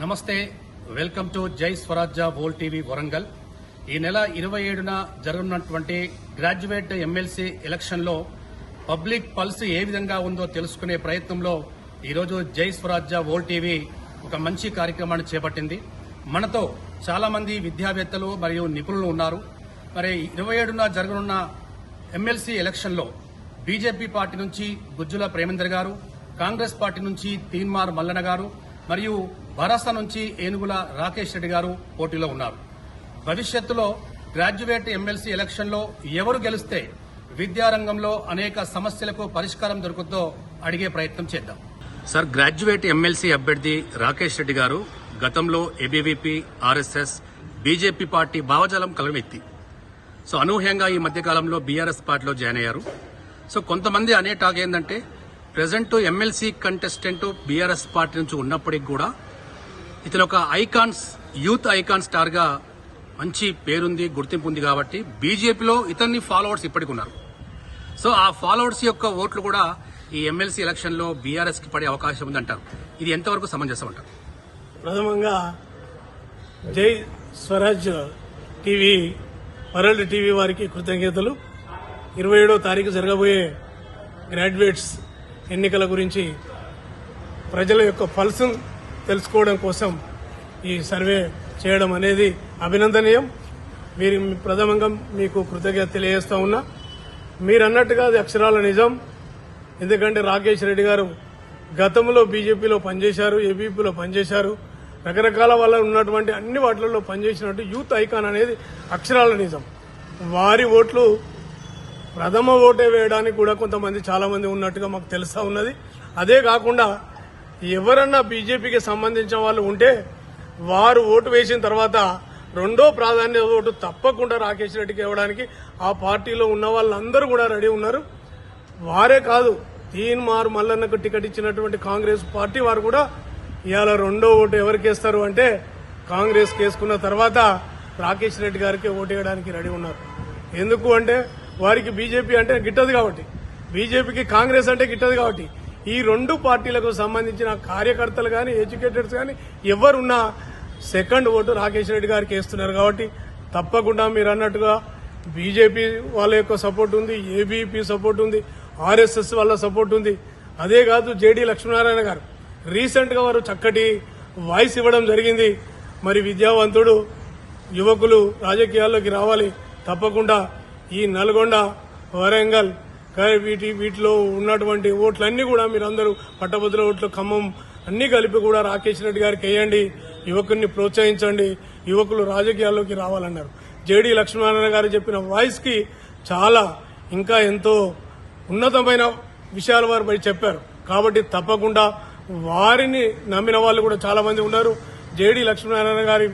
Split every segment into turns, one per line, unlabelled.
నమస్తే, welcome to జై స్వరాజ్య వోల్ TV Warangal. ఈ నెల 27న జరగనున్నటువంటి గ్రాడ్యుయేట్ ఎమ్మెల్సీ ఎలక్షన్లో పబ్లిక్ పల్స్ ఏ విధంగా ఉందో తెలుసుకునే ప్రయత్నంలో ఈరోజు జై స్వరాజ్య వోల్ టీవీ ఒక మంచి కార్యక్రమాన్ని చేపట్టింది. మనతో చాలా మంది విద్యావేత్తలు మరియు నిపుణులు ఉన్నారు. మరి 27న జరగనున్న ఎమ్మెల్సీ ఎలక్షన్లో బీజేపీ పార్టీ నుంచి గుజ్జుల ప్రేమేందర్ గారు, కాంగ్రెస్ పార్టీ నుంచి తీన్మార్ మల్లన్న గారు మరియు భరాసా నుంచి ఏనుగుల రాకేష్ రెడ్డి గారు పోటీలో ఉన్నారు. భవిష్యత్తులో గ్రాడ్యుయేట్ ఎమ్మెల్సీ ఎలక్షన్లో ఎవరు గెలిస్తే విద్యారంగంలో అనేక సమస్యలకు పరిష్కారం దొరుకుతుందో అడిగే ప్రయత్నం చేద్దాం. సార్, గ్రాడ్యుయేట్ ఎమ్మెల్సీ అభ్యర్థి రాకేష్ రెడ్డి గారు గతంలో ఏబీవీపీ, ఆర్ఎస్ఎస్, బీజేపీ పార్టీ భావజాలం కలిగిన వ్యక్తి. సో అనూహ్యంగా ఈ మధ్యకాలంలో బీఆర్ఎస్ పార్టీలో జాయిన్ అయ్యారు. సో కొంతమంది అనే టాక్ ఏంటంటే present MLC contestant BRS party నుంచి ఉన్నప్పటికీ కూడా ఇతను ఒక యూత్ ఐకాన్ స్టార్ గా మంచి పేరుంది, గుర్తింపు ఉంది కాబట్టి బీజేపీలో ఇతన్ని ఫాలోవర్స్ ఇప్పటికి ఉన్నారు. సో ఆ ఫాలోవర్స్ యొక్క ఓట్లు కూడా ఈ ఎమ్మెల్సీ ఎలక్షన్ లో బీఆర్ఎస్ కి పడే అవకాశం ఉందంటారు. ఇది ఎంతవరకు సమంజసం అంటారు?
ప్రథమంగా జై స్వరాజ్ టీవీ, వరల్డ్ టీవీ వారికి కృతజ్ఞతలు. 27వ తారీఖు జరగబోయే గ్రాడ్యుయేట్స్ ఎన్నికల గురించి ప్రజల యొక్క పల్స్ తెలుసుకోవడం కోసం ఈ సర్వే చేయడం అనేది అభినందనీయం. మీరు ప్రథమంగా మీకు కృతజ్ఞత తెలియజేస్తా ఉన్నా. మీరు అన్నట్టుగా అది అక్షరాల నిజం. ఎందుకంటే రాకేష్ రెడ్డి గారు గతంలో బీజేపీలో పనిచేశారు, ఏబీపీలో పనిచేశారు, రకరకాల వల్ల ఉన్నటువంటి అన్ని వాటిలలో పనిచేసినట్టు యూత్ ఐకాన్ అనేది అక్షరాల నిజం. వారి ఓట్లు ప్రథమ ఓటే వేయడానికి కూడా కొంతమంది చాలా మంది ఉన్నట్టుగా మాకు తెలుస్తా ఉన్నది. అదే కాకుండా ఎవరన్నా బీజేపీకి సంబంధించిన వాళ్ళు ఉంటే వారు ఓటు వేసిన తర్వాత రెండో ప్రాధాన్యత ఓటు తప్పకుండా రాకేష్ రెడ్డికి ఇవ్వడానికి ఆ పార్టీలో ఉన్న వాళ్ళందరూ కూడా రెడీ ఉన్నారు. వారే కాదు, తీన్మార్ మల్లన్నకు టికెట్ ఇచ్చినటువంటి కాంగ్రెస్ పార్టీ వారు కూడా ఇవాళ రెండో ఓటు ఎవరికి వేస్తారు అంటే కాంగ్రెస్ కేసుకున్న తర్వాత రాకేష్ రెడ్డి గారికి ఓటు వేయడానికి రెడీ ఉన్నారు. ఎందుకు అంటే వారికి బీజేపీ అంటే గిట్టదు కాబట్టి, బీజేపీకి కాంగ్రెస్ అంటే గిట్టదు కాబట్టి ఈ రెండు పార్టీలకు సంబంధించిన కార్యకర్తలు కానీ, ఎడ్యుకేటర్స్ కానీ ఎవరున్నా సెకండ్ ఓటు రాకేష్ రెడ్డి గారికి వేస్తున్నారు. కాబట్టి తప్పకుండా మీరు అన్నట్టుగా బీజేపీ వాళ్ళ యొక్క సపోర్ట్ ఉంది, ఏబీపీ సపోర్ట్ ఉంది, ఆర్ఎస్ఎస్ వాళ్ళ సపోర్ట్ ఉంది. అదే కాదు, జేడీ లక్ష్మీనారాయణ గారు రీసెంట్ గా వారు చక్కటి వాయిస్ ఇవ్వడం జరిగింది. మరి విద్యావంతుడు, యువకులు రాజకీయాల్లోకి రావాలి. తప్పకుండా ఈ నల్గొండ, వరంగల్ వీటిలో ఉన్నటువంటి ఓట్లన్నీ కూడా మీరందరూ పట్టభద్రుల ఓట్లు, ఖమ్మం అన్ని కలిపి కూడా రాకేష్ రెడ్డి గారికి వేయండి. యువకుల్ని ప్రోత్సహించండి, యువకులు రాజకీయాల్లోకి రావాలన్నారు. జేడీ లక్ష్మీనారాయణ గారు చెప్పిన వాయిస్ కి చాలా ఇంకా ఎంతో ఉన్నతమైన విషయాలు వారు బయట చెప్పారు. కాబట్టి తప్పకుండా వారిని నమ్మిన వాళ్ళు కూడా చాలా మంది ఉన్నారు. జేడీ లక్ష్మీనారాయణ గారి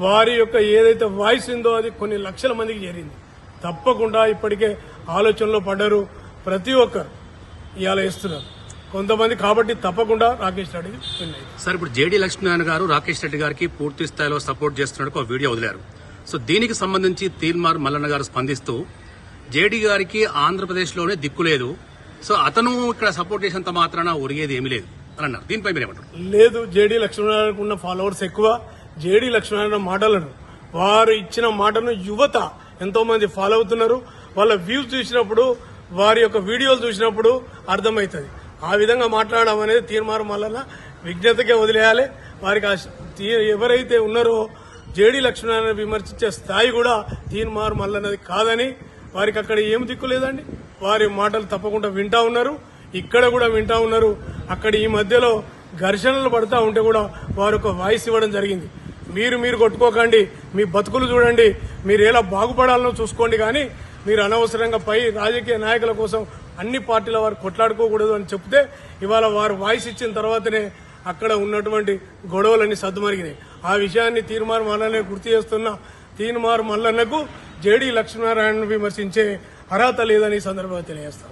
వారి యొక్క ఏదైతే వాయిస్ ఉందో అది కొన్ని లక్షల మందికి చేరింది. తప్పకుండా ఇప్పటికే ఆలోచనలో పడ్డారు. ప్రతి ఒక్కరు ఇవాళ ఇస్తున్నారు కొంతమంది. కాబట్టి తప్పకుండా రాకేష్ రెడ్డికి విన్నాయి.
సార్, ఇప్పుడు జేడీ లక్ష్మీనారాయణ గారు రాకేష్ రెడ్డి గారికి పూర్తి స్థాయిలో సపోర్ట్ చేస్తున్నట్టు ఒక వీడియో వదిలారు. సో దీనికి సంబంధించి తీన్మార్ మల్లన్న గారు స్పందిస్తూ జేడీ గారికి ఆంధ్రప్రదేశ్ లోనే దిక్కు లేదు, సో అతను ఇక్కడ సపోర్ట్ చేసినంత మాత్రాన ఒరిగేది ఏమీ లేదు అని అన్నారు. దీనిపై మీరేమంటారు?
లేదు, జేడీ లక్ష్మీనారాయణకు ఉన్న ఫాలోవర్స్ ఎక్కువ. జేడీ లక్ష్మీనారాయణ మాటలను, వారు ఇచ్చిన మాటను యువత ఎంతో మంది ఫాలో అవుతున్నారు. వాళ్ళ వ్యూస్ చూసినప్పుడు, వారి యొక్క వీడియోలు చూసినప్పుడు అర్థమవుతుంది. ఆ విధంగా మాట్లాడడం అనేది తీన్మార్ మల్లన్న విజ్ఞతకే వదిలేయాలి. వారికి ఎవరైతే ఉన్నారో జేడీ లక్ష్మీనారాయణ విమర్శించే స్థాయి కూడా తీన్మార్ మల్లన్నది కాదని, వారికి అక్కడ ఏం దిక్కు లేదండి. వారి మాటలు తప్పకుండా వింటా ఉన్నారు, ఇక్కడ కూడా వింటా ఉన్నారు. అక్కడ ఈ మధ్యలో ఘర్షణలు పడతా ఉంటే కూడా వారు ఒక వాయిస్ ఇవ్వడం జరిగింది. మీరు కొట్టుకోకండి, మీ బతుకులు చూడండి, మీరు ఎలా బాగుపడాలనో చూసుకోండి, కానీ మీరు అనవసరంగా పై రాజకీయ నాయకుల కోసం అన్ని పార్టీల వారు కొట్లాడుకోకూడదు అని చెప్తే ఇవాళ వారు వాయిస్ ఇచ్చిన తర్వాతనే అక్కడ ఉన్నటువంటి గొడవలన్నీ సద్దుమరిగినాయి. ఆ విషయాన్ని తీన్మార్ మల్లన్న గుర్తు చేస్తున్న తీన్మార్ మల్లన్నకు జేడీ లక్ష్మీనారాయణను విమర్శించే అర్హత లేదని ఈ సందర్భంగా తెలియజేస్తాం.